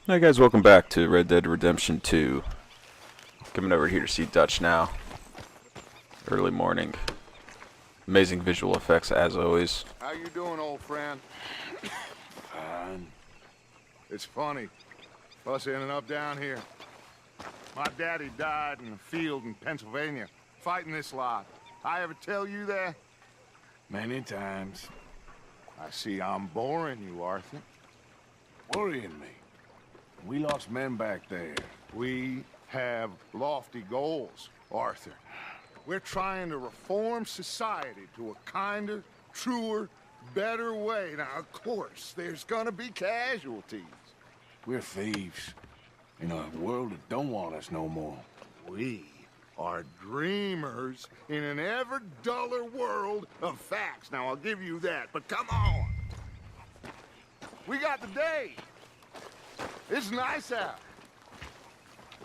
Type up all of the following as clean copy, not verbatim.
Hi guys, welcome back to Red Dead Redemption 2. Coming over here to see Dutch now. Early morning. Amazing visual effects as always. How you doing, old friend? Fine. It's funny. Us ending up down here. My daddy died in a field in Pennsylvania, fighting this lot. I ever tell you that? Many times. I see I'm boring you, Arthur. Worrying me. We lost men back there. We have lofty goals, Arthur. We're trying to reform society to a kinder, truer, better way. Now, of course, there's gonna be casualties. We're thieves. In a world that don't want us no more. We are dreamers in an ever duller world of facts. Now, I'll give you that, but come on. We got the day. It's nice out.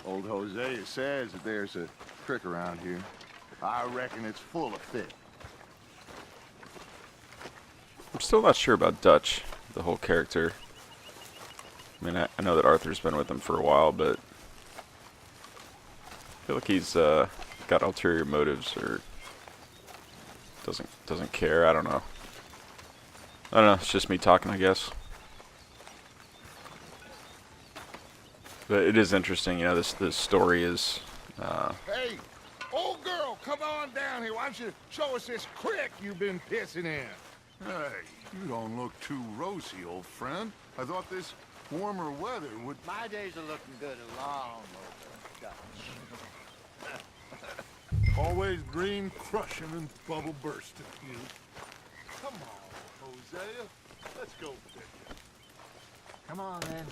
Old Hosea says that there's a creek around here. I reckon it's full of fish. I'm still not sure about Dutch, the whole character. I mean, I know that Arthur's been with him for a while, but I feel like he's got ulterior motives or doesn't care. I don't know. It's just me talking, I guess. But it is interesting, you know. This story is. Hey, old girl, come on down here. Why don't you show us this creek you've been pissing in? Hey, you don't look too rosy, old friend. I thought this warmer weather would... My days are looking good along over Dutch. Always green crushing and bubble bursting. You. Come on, Hosea. Let's go fishing. Come on, then.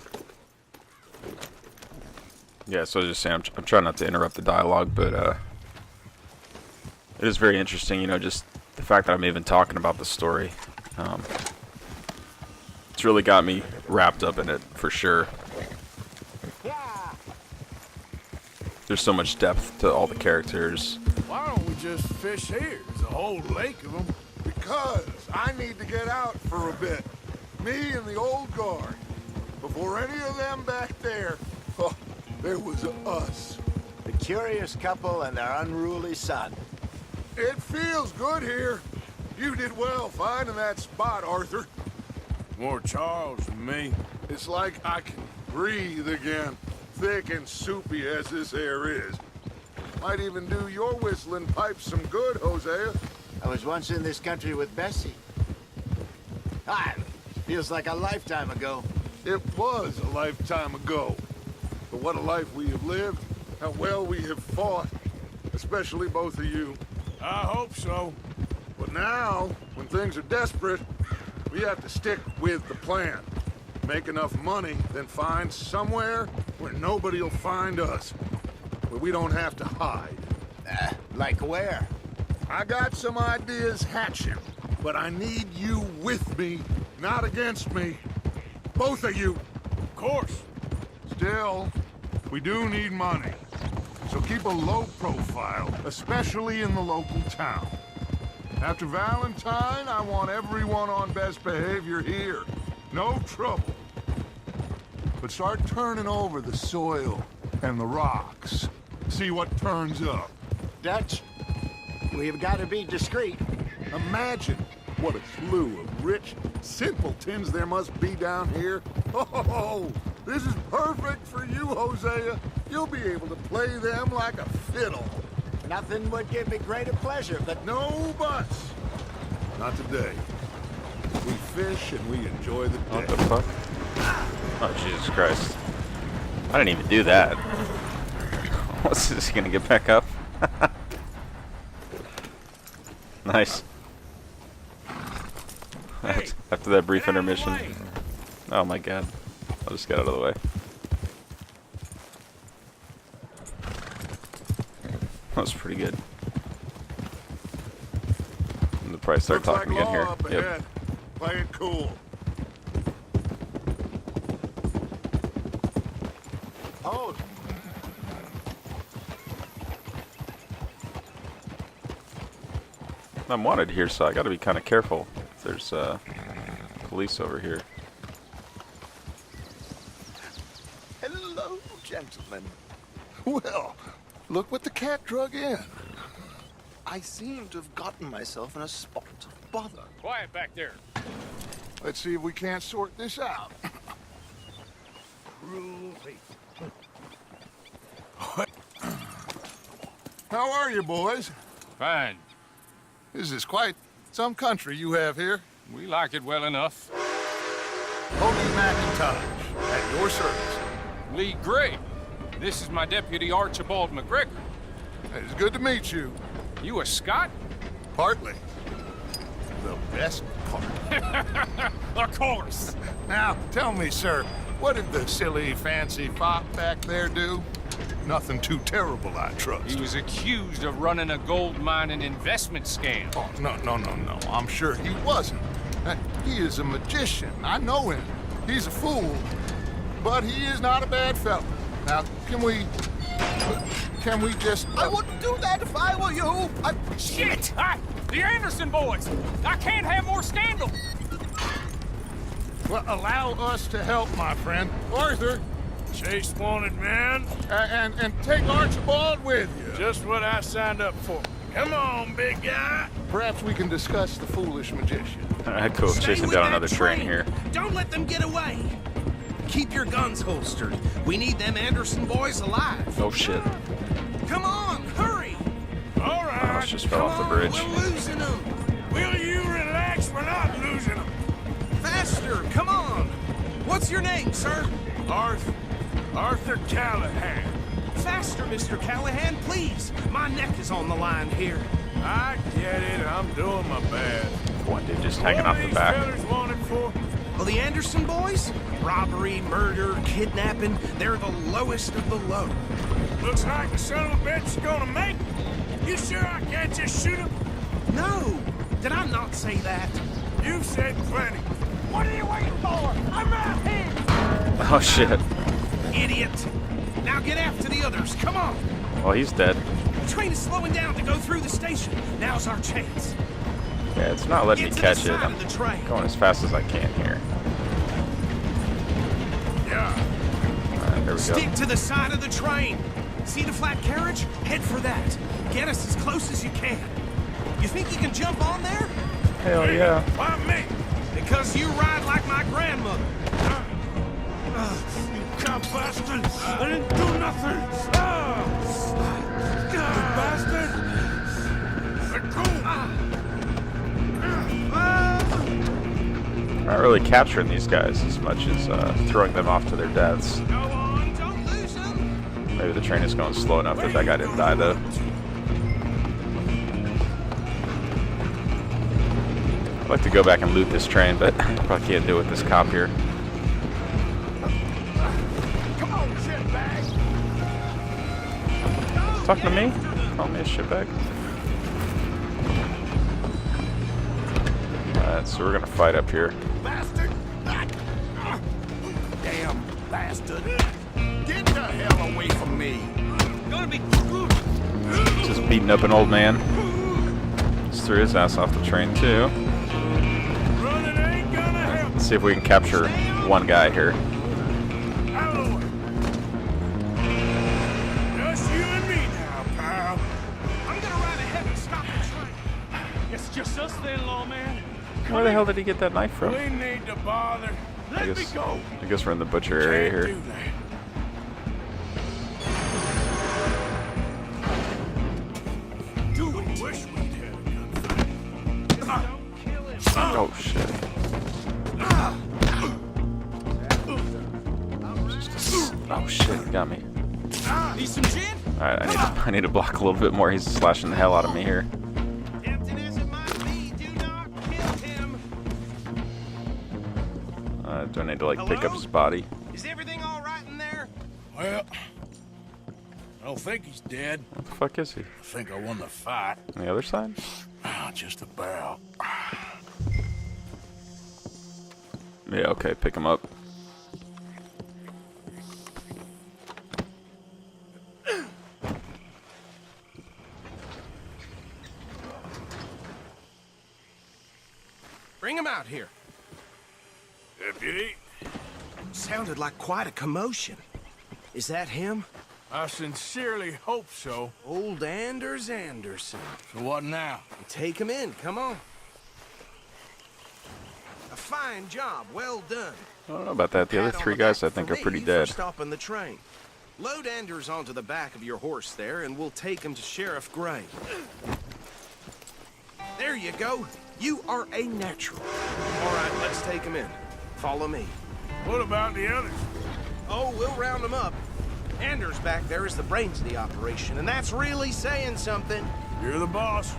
Yeah, so I was just saying, I'm trying not to interrupt the dialogue, but it is very interesting, you know, just the fact that I'm even talking about the story. It's really got me wrapped up in it, for sure. Yeah. There's so much depth to all the characters. Why don't we just fish here? There's a whole lake of them. Because I need to get out for a bit. Me and the old guard. Before any of them back there, oh, there was us. The curious couple and their unruly son. It feels good here. You did well finding that spot, Arthur. More Charles than me. It's like I can breathe again, thick and soupy as this air is. Might even do your whistling pipes some good, Hosea. I was once in this country with Bessie. Feels like a lifetime ago. It was a lifetime ago. But what a life we have lived, how well we have fought, especially both of you. I hope so. But now, when things are desperate, we have to stick with the plan. Make enough money, then find somewhere where nobody will find us. Where we don't have to hide. Like where? I got some ideas hatching, but I need you with me, not against me. Both of you. Of course. Still, we do need money. So keep a low profile, especially in the local town. After Valentine, I want everyone on best behavior here. No trouble. But start turning over the soil and the rocks. See what turns up. Dutch, we've got to be discreet. Imagine what a slew of rich simpletons there must be down here. Oh, this is perfect for you, Hosea. You'll be able to play them like a fiddle. Nothing would give me greater pleasure, but No buts. Not today. We fish and we enjoy the What day. the fuck? Oh, Jesus Christ. I didn't even do that. What's this, gonna get back up? Nice. After that brief intermission. Oh my god. I'll just get out of the way. That was pretty good. And the price start Looks like talking again law here. up ahead. Play it cool. oh, I'm wanted here, so I gotta be kind of careful. If there's police over here. Hello, gentlemen. Well, look what the cat drug in. I seem to have gotten myself in a spot of bother. Quiet back there. Let's see if we can't sort this out. How are you, boys? Fine. This is quite some country you have here. We like it well enough. Cody McIntosh, at your service. Lee Gray. This is my deputy Archibald McGregor. It's good to meet you. You a Scot? Partly. The best part. Of course. Now, tell me, sir, what did the silly, fancy fop back there do? Nothing too terrible, I trust. He was accused of running a gold mining investment scam. Oh, no. I'm sure he wasn't. He is a magician. I know him. He's a fool, but he is not a bad fellow. Now, can we just... I wouldn't do that if I were you. Shit! The Anderson boys! I can't have more scandal! Well, allow us to help, my friend. Arthur, Chase wanted man. and take Archibald with you. Just what I signed up for. Come on, big guy. Perhaps we can discuss the foolish magician. Alright, cool. Chasing down another train here. Don't let them get away. Keep your guns holstered. We need them Anderson boys alive. Oh shit. Come on, hurry. All right. Almost just fell off the bridge. We're losing them. Will you relax? We're not losing them. Faster, come on. What's your name, sir? Arthur Callahan. Faster, Mr. Callahan, please. My neck is on the line here. I get it. I'm doing my best. One dude just hanging off the What back. are these fellas wanted for? Well, the Anderson boys? Robbery, murder, kidnapping. They're the lowest of the low. Looks like the son of a bitch is gonna make it. You sure I can't just shoot him? No. Did I not say that? You've said plenty. What are you waiting for? I'm right here. Oh shit. Idiot. Now get after the others. Come on. Well, he's dead. The train is slowing down to go through the station. Now's our chance. Yeah, it's not letting me Get to catch the it. side I'm of the train. going as fast as I can here. Yeah. Alright, there we Stick go. to the side of the train. See the flat carriage? Head for that. Get us as close as you can. You think you can jump on there? Hell yeah. Why me? Because you ride like my grandmother. You cop bastard! I didn't do nothing! You bastard! Let go! I'm not really capturing these guys as much as throwing them off to their deaths. Go on, don't lose them. Maybe the train is going slow enough that that guy didn't die though. I'd like to go back and loot this train, but probably can't do it with this cop here. Come on, shitbag. Talking to me? Call me a shitbag? Alright, so we're gonna fight up here. Bastard! Damn bastard. Get the hell away from me. Gonna be Just beating up an old man. Just threw his ass off the train too. Running ain't gonna help. Let's see if we can capture one guy here. Hello. Just you and me now, pal. I'm gonna ride ahead and stop the train. It's just us then, lawman. Where the hell did he get that knife from? We need to bother. I Let me go. guess we're in the butcher area Can't here. do that. Do we wish we'd had a gunfight? Don't kill him. Oh shit. Oh shit, he got me. Need some gin? Alright, I need to block a little bit more. He's slashing the hell out of me here. Tempting as it might be, do not kill him. Do I need to like pick up Hello? his body? Is everything all right in there? Well, I don't think he's dead. What the fuck is he? I think I won the fight. On the other side? Just about. Yeah, okay, pick him up. Bring him out here. Deputy, Sounded like quite a commotion. Is that him? I sincerely hope so. Old Anders Anderson. So what now? Take him in, come on. A fine job, well done. I don't know about that. The other Pat on three the guys back I think for are pretty me dead. for stopping the train. Load Anders onto the back of your horse there, and we'll take him to Sheriff Gray. There you go. You are a natural. All right, let's take him in. Follow me. What about the others? Oh, we'll round them up. Anders back there is the brains of the operation, and that's really saying something. You're the boss.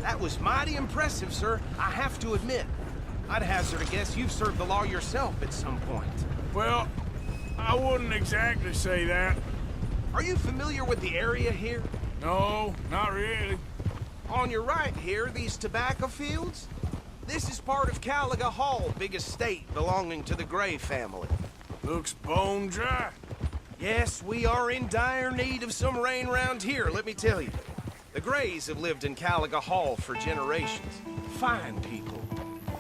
That was mighty impressive, sir. I have to admit. I'd hazard a guess you've served the law yourself at some point. Well, I wouldn't exactly say that. Are you familiar with the area here? No, not really. On your right here, these tobacco fields? This is part of Caliga Hall, big estate belonging to the Gray family. Looks bone dry. Yes, we are in dire need of some rain round here, let me tell you. The Grays have lived in Caliga Hall for generations. Fine people.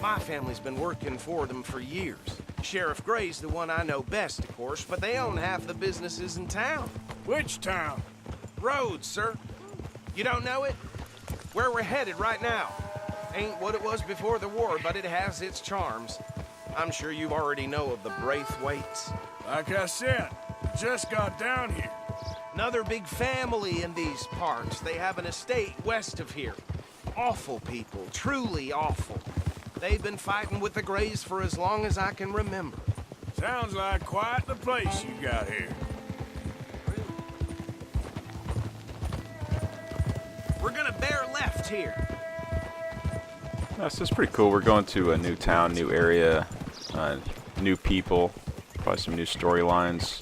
My family's been working for them for years. Sheriff Gray's the one I know best, of course, but they own half the businesses in town. Which town? Rhodes, sir. You don't know it? Where we're headed right now. Ain't what it was before the war, but it has its charms. I'm sure you already know of the Braithwaites. Like I said, just got down here. Another big family in these parts. They have an estate west of here. Awful people, truly awful. They've been fighting with the Grays for as long as I can remember. Sounds like quite the place you got here. We're gonna bear left here. This is pretty cool. We're going to a new town, new area, new people, probably some new storylines.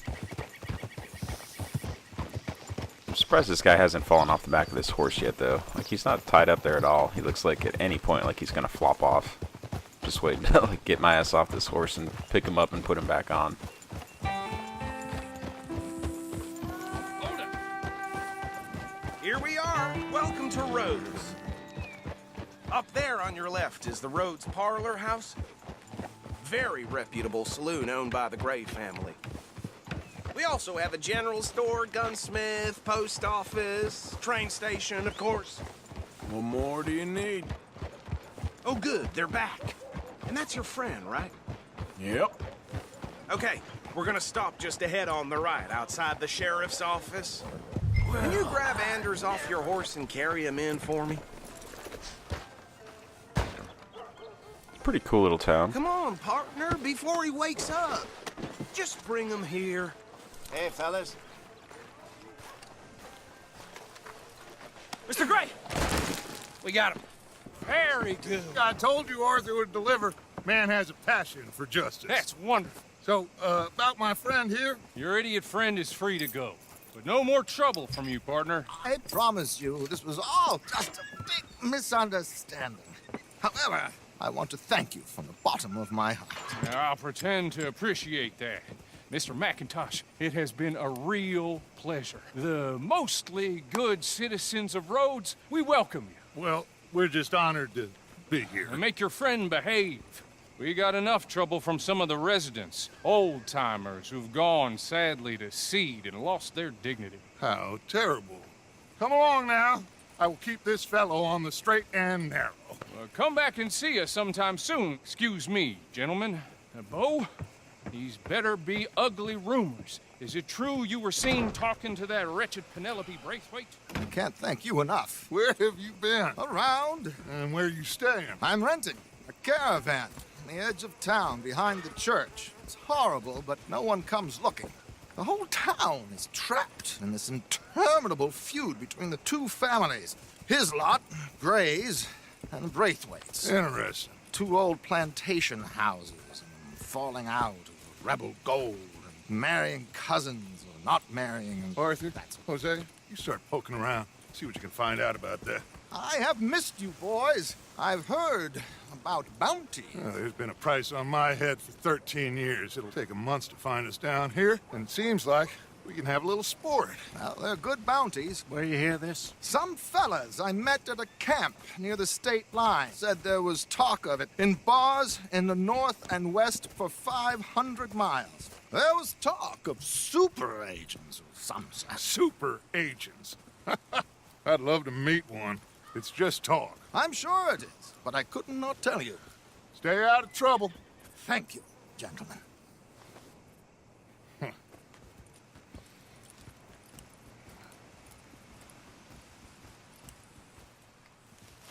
I'm surprised this guy hasn't fallen off the back of this horse yet, though. Like, he's not tied up there at all. He looks like at any point like he's gonna flop off. Just waiting to like, get my ass off this horse and pick him up and put him back on. Here we are. Welcome to Rhodes. Up there on your left is the Rhodes Parlor House. Very reputable saloon owned by the Gray family. We also have a general store, gunsmith, post office, train station, of course. What more do you need? Oh, good, they're back. And that's your friend, right? Yep. Okay, we're gonna stop just ahead on the right, outside the sheriff's office. Can you grab Anders off your horse and carry him in for me? Pretty cool little town. Come on, partner, before he wakes up. Just bring him here. Hey, fellas. Mr. Gray! We got him. Very good. I told you Arthur would deliver. Man has a passion for justice. That's wonderful. So, about my friend here, Your idiot friend is free to go. But no more trouble from you, partner. I promise you this was all just a big misunderstanding. However, I want to thank you from the bottom of my heart. I'll pretend to appreciate that. Mr. McIntosh, it has been a real pleasure. The mostly good citizens of Rhodes, we welcome you. well, we're just honored to be here. And make your friend behave. We got enough trouble from some of the residents, old-timers who've gone, sadly, to seed and lost their dignity. How terrible. Come along now. I will keep this fellow on the straight and narrow. Come back and see us sometime soon. Excuse me, gentlemen. Bo, these better be ugly rumors. Is it true you were seen talking to that wretched Penelope Braithwaite? I can't thank you enough. Where have you been? Around, And where you staying? I'm renting a caravan on the edge of town behind the church. It's horrible, but no one comes looking. The whole town is trapped in this interminable feud between the two families. His lot, Gray's, and Braithwaite's. Interesting. Two old plantation houses, and falling out of rebel gold, and marrying cousins or not marrying. And Arthur, Jose, you start poking around. See what you can find out about that. I have missed you, boys. I've heard about bounty. Well, there's been a price on my head for 13 years. It'll take 'em months to find us down here, and it seems like we can have a little sport. Well, they're good bounties. Where you hear this? Some fellas I met at a camp near the state line said there was talk of it in bars in the north and west for 500 miles. There was talk of super agents of some sort. Super agents. I'd love to meet one. It's just talk. I'm sure it is, but I couldn't not tell you. Stay out of trouble. Thank you, gentlemen.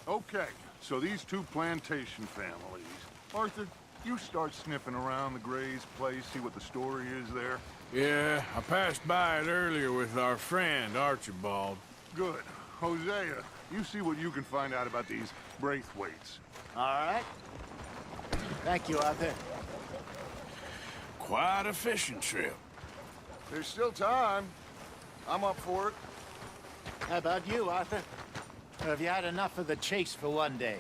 Okay, so these two plantation families. Arthur, you start sniffing around the Gray's place, see what the story is there. Yeah, I passed by it earlier with our friend, Archibald. Good. Hosea, you see what you can find out about these Braithwaites. All right. Thank you, Arthur. Quite a fishing trip. There's still time. I'm up for it. How about you, Arthur? Or have you had enough of the chase for one day?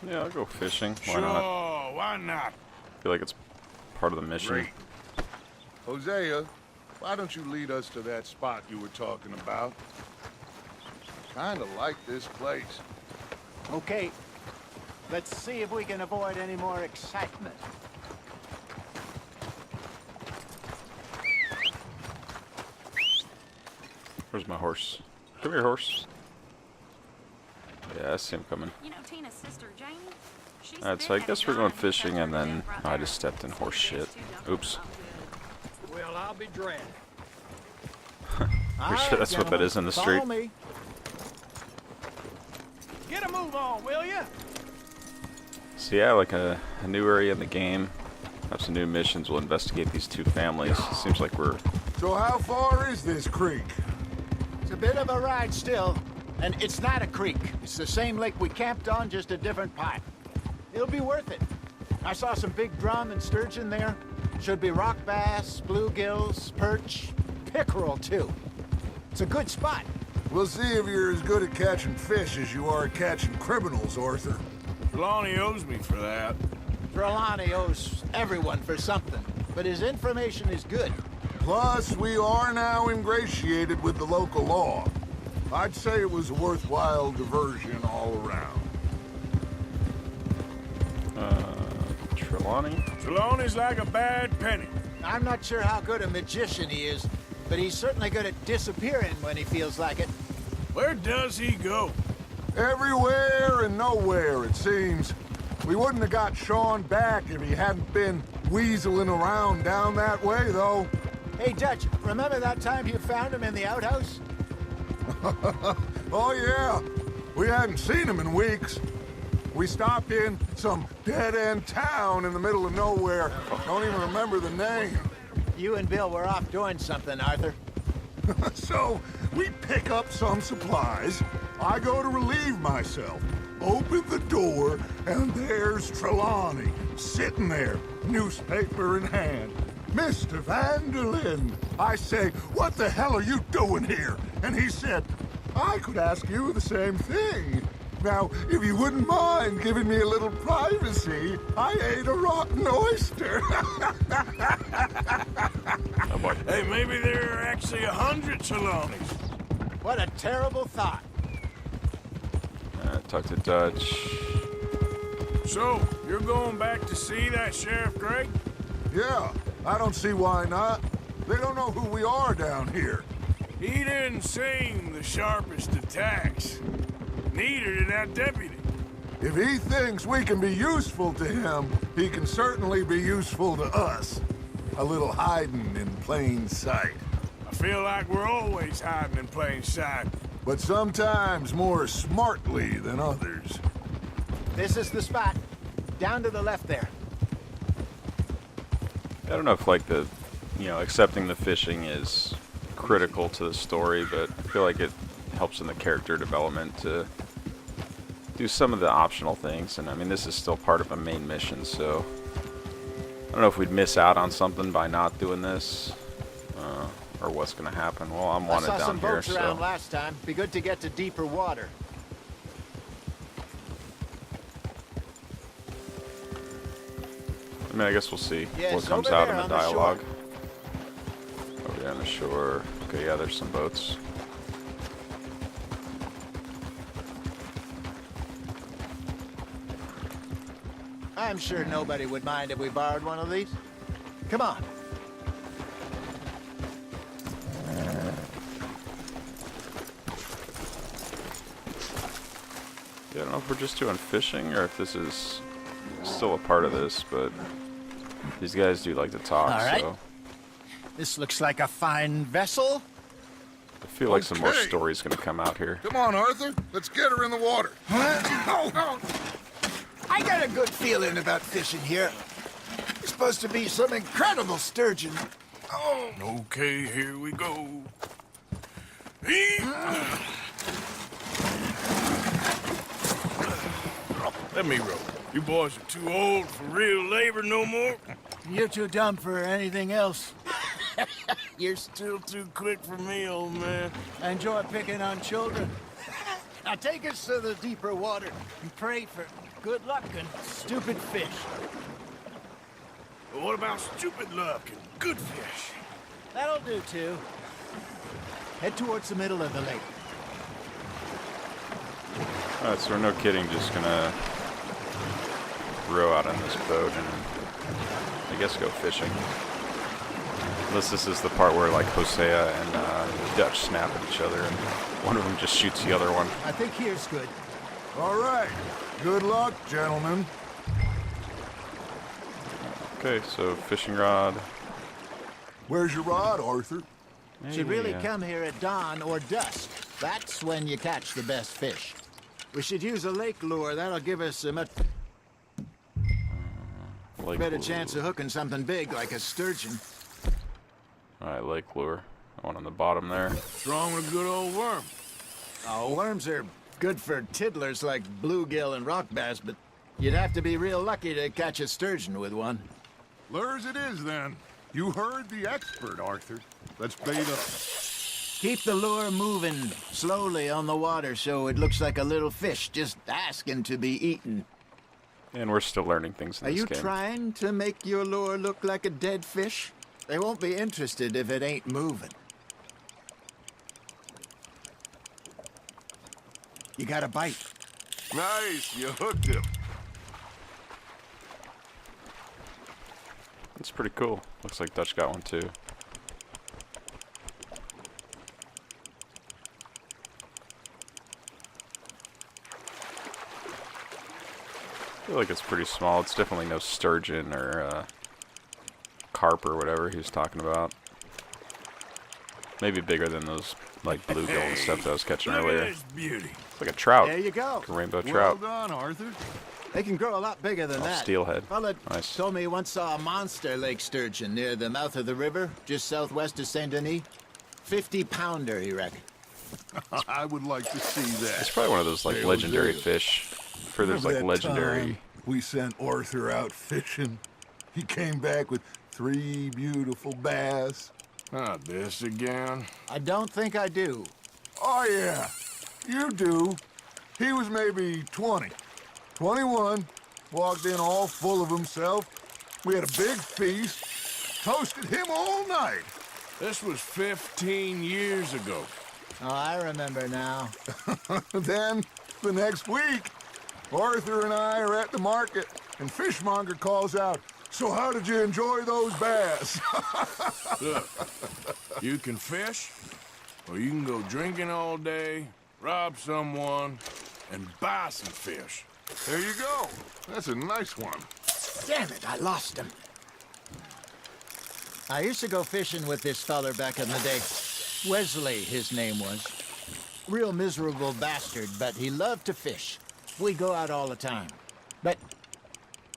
Yeah, I'll go fishing. Why Sure, not? why not? I feel like it's part of the mission. Great. Hosea, why don't you lead us to that spot you were talking about? Kinda like this place. Okay. Let's see if we can avoid any more excitement. Where's my horse? Come here, horse. Yeah, I see him coming. You know Tina's sister, Janie? She's Alright, so I guess we're going fishing, and then I just stepped in horse shit. Oops. Well, I'll be dread. Pretty sure that's what that is in the street. Follow me. Get a move on, will ya? So yeah, like a new area in the game. Have some new missions. We'll investigate these two families. Seems like we're... So how far is this creek? It's a bit of a ride still. And it's not a creek. It's the same lake we camped on, just a different part. It'll be worth it. I saw some big drum and sturgeon there. Should be rock bass, bluegills, perch, pickerel too. It's a good spot. We'll see if you're as good at catching fish as you are at catching criminals, Arthur. Trelawney owes me for that. Trelawney owes everyone for something, but his information is good. Plus, we are now ingratiated with the local law. I'd say it was a worthwhile diversion all around. Trelawney? Trelawney's like a bad penny. I'm not sure how good a magician he is, but he's certainly good at disappearing when he feels like it. Where does he go? Everywhere and nowhere, it seems. We wouldn't have got Sean back if he hadn't been weaseling around down that way, though. Hey, Dutch, remember that time you found him in the outhouse? Oh, yeah. We hadn't seen him in weeks. We stopped in some dead-end town in the middle of nowhere. Don't even remember the name. You and Bill were off doing something, Arthur. So, we pick up some supplies. I go to relieve myself. Open the door, and there's Trelawney, sitting there, newspaper in hand. Mr. Van der Linde. I say, what the hell are you doing here? And he said, I could ask you the same thing. Now, if you wouldn't mind giving me a little privacy, I ate a rotten oyster. Oh boy. Hey, maybe there are actually 100 Trelawneys. What a terrible thought. Talk to Dutch. So, you're going back to see that Sheriff Gray? Yeah, I don't see why not. They don't know who we are down here. He didn't seem the sharpest attacks. Neither did that deputy. If he thinks we can be useful to him, he can certainly be useful to us. A little hiding in plain sight. I feel like we're always hiding in plain sight. But sometimes more smartly than others. This is the spot. Down to the left there. I don't know if like the, accepting the fishing is critical to the story, but I feel like it helps in the character development to do some of the optional things. And I mean, this is still part of a main mission, so I don't know if we'd miss out on something by not doing this, or what's going to happen. Well, I'm wanted I saw down some here, boats around so last time. Be good to get to deeper water. I mean, I guess we'll see Yes, what comes over out there in the on the shore. dialogue. Over there on the shore. Okay, yeah, there's some boats. I'm sure nobody would mind if we borrowed one of these. Come on. Yeah, I don't know if we're just doing fishing or if this is still a part of this, but these guys do like to talk, All right. so This looks like a fine vessel. I feel like some more Okay. stories gonna come out here. Come on, Arthur. Let's get her in the water. I got a good feeling about fishing here. It's supposed to be some incredible sturgeon. Oh, Okay, here we go. Let me row. You boys are too old for real labor no more. You're too dumb for anything else. You're still too quick for me, old man. I enjoy picking on children. Now take us to the deeper water and pray for good luck and stupid fish. But what about stupid luck and good fish? That'll do too. Head towards the middle of the lake. Alright, so we're no kidding just gonna row out on this boat and I guess go fishing. Unless this is the part where like Hosea and Dutch snap at each other and one of them just shoots the other one. I think here's good. all right. Good luck, gentlemen. Okay, so fishing rod. Where's your rod, Arthur? Should really Yeah. come here at dawn or dusk. That's when you catch the best fish. We should use a lake lure. That'll give us a much Lake better lure. chance of hooking something big like a sturgeon. Alright, lake lure. One on the bottom there. What's wrong with a good old worm? Oh, worms are good for tiddlers like bluegill and rock bass, but you'd have to be real lucky to catch a sturgeon with one. Lures it is, then. You heard the expert, Arthur. Let's bait up. Keep the lure moving slowly on the water so it looks like a little fish just asking to be eaten. And we're still learning things in Are this you game. trying to make your lure look like a dead fish? They won't be interested if it ain't moving. You got a bite. Nice, you hooked him. It's pretty cool. Looks like Dutch got one too. I feel like it's pretty small. It's definitely no sturgeon or carp or whatever he was talking about. Maybe bigger than those like bluegill and stuff that I was catching Look earlier. at this beauty. It's like a trout. There you go. Like a rainbow Well trout. done, Arthur. They can grow a lot bigger than Oh, that. steelhead. Fella Nice. told me he once saw a monster lake sturgeon near the mouth of the river, just southwest of Saint Denis. 50-pounder, he reckoned. I would like to see that. It's probably one of those like Hey, legendary Hosea. fish. For there's like Remember that legendary. time we sent Arthur out fishing. He came back with 3 beautiful bass. Not this again. I don't think I do. Oh, yeah. You do. He was maybe 20. 21. Walked in all full of himself. We had a big feast. Toasted him all night. This was 15 years ago. Oh, I remember now. Then, the next week, Arthur and I are at the market, and Fishmonger calls out, "So how did you enjoy those bass?" Look, you can fish, or you can go drinking all day, rob someone, and buy some fish. There you go. That's a nice one. Damn it, I lost him. I used to go fishing with this feller back in the day. Wesley, his name was. Real miserable bastard, but he loved to fish. We'd go out all the time. But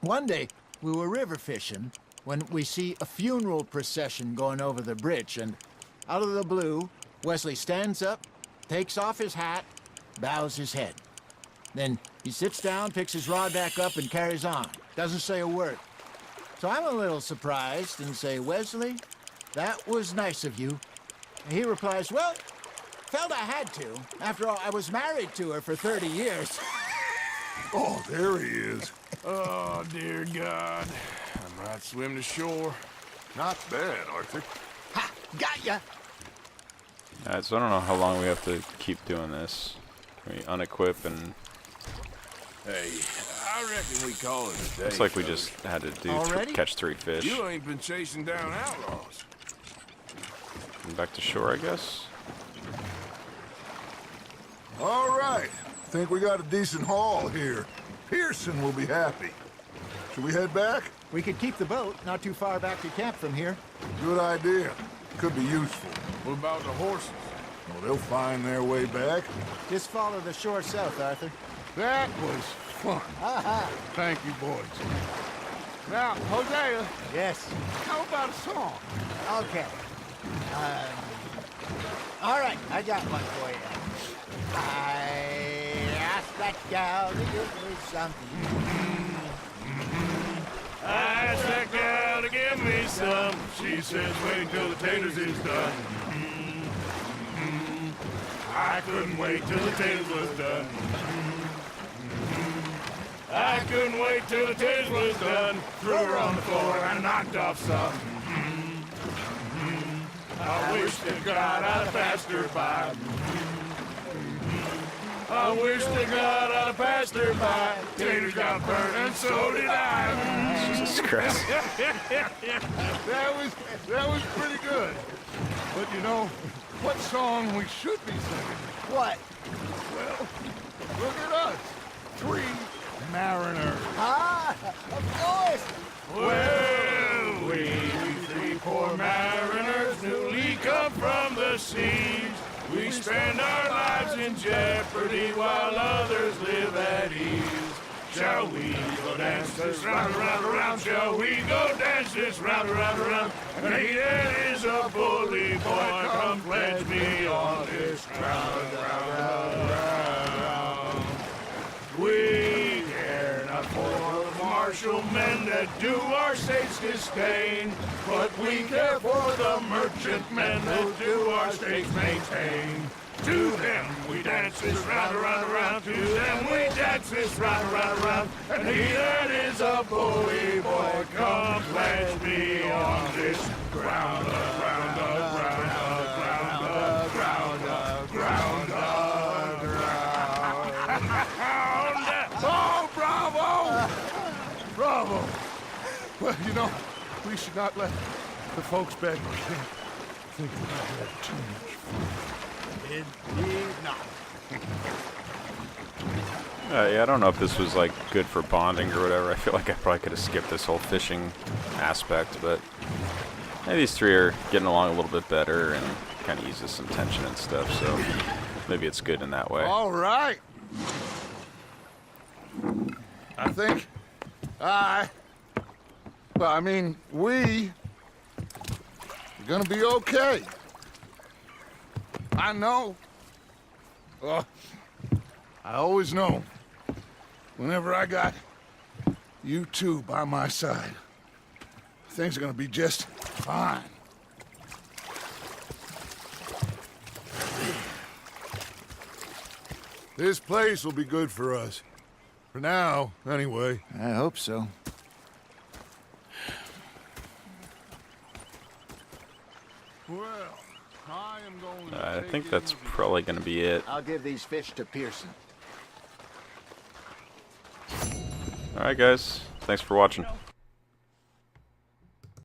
one day, we were river fishing when we see a funeral procession going over the bridge, and out of the blue, Wesley stands up, takes off his hat, bows his head. Then he sits down, picks his rod back up, and carries on. Doesn't say a word. So I'm a little surprised and say, "Wesley, that was nice of you." And he replies, "Well, felt I had to. After all, I was married to her for 30 years. Oh, there he is. Oh, dear God. I might swim to shore. Not bad, Arthur. Ha! Got ya! Alright, so I don't know how long we have to keep doing this. Can we unequip and... Hey, I reckon we call it a day. Looks like we fellas. just had to do Already? catch 3 fish. You ain't been chasing down outlaws. And back to shore, I guess. All right. Think we got a decent haul here. Pearson will be happy. Should we head back? We could keep the boat not too far back to camp from here. Good idea. Could be useful. What about the horses? Well, they'll find their way back. Just follow the shore south, Arthur. That was fun. Thank you, boys. Now, Hosea, Yes. how about a song? Okay. All right, I got one for you. I asked that gal to give me something. I asked that gal to give me some. She says, wait until the taters is done. I couldn't wait till the taters was done. I couldn't wait till the taters was done. Threw her on the floor and knocked off some. I wish to God I'd passed her by. I wish to God I'd passed her by. Taters got burnt and so did I. Jesus Christ. That was pretty good. But you know, what song we should be singing? What? Well, look at us. 3 mariners. Ah, of course. Well, we 3 poor mariners newly come from the seas. We spend our lives in jeopardy while others live at ease. Shall we go dance this round, around, around? Shall we go dance this round, around, around? And he that is a bully boy, come pledge me on this ground, round, round. We care not for the martial men that do our state's disdain, but we care for the merchant men that do our state's maintain. To them we dance this round, around, around. To them we dance this round, around, around. And he that is a bully boy, come pledge me on this ground, ground, ground, ground, ground, ground, ground. Oh, bravo! Bravo! Well, you know, we should not let the folks back in camp think we had too much fun. Indeed not. Yeah, I don't know if this was like good for bonding or whatever. I feel like I probably could have skipped this whole fishing aspect, but these 3 are getting along a little bit better and kind of eases some tension and stuff, so maybe it's good in that way. All right. I think we are gonna be okay. I know. I always know. Whenever I got you 2 by my side, things are gonna be just fine. This place will be good for us. For now, anyway. I hope so. Well, I am going to I take think it that's easy. probably going to be it. I'll give these fish to Pearson. Alright guys, thanks for watching.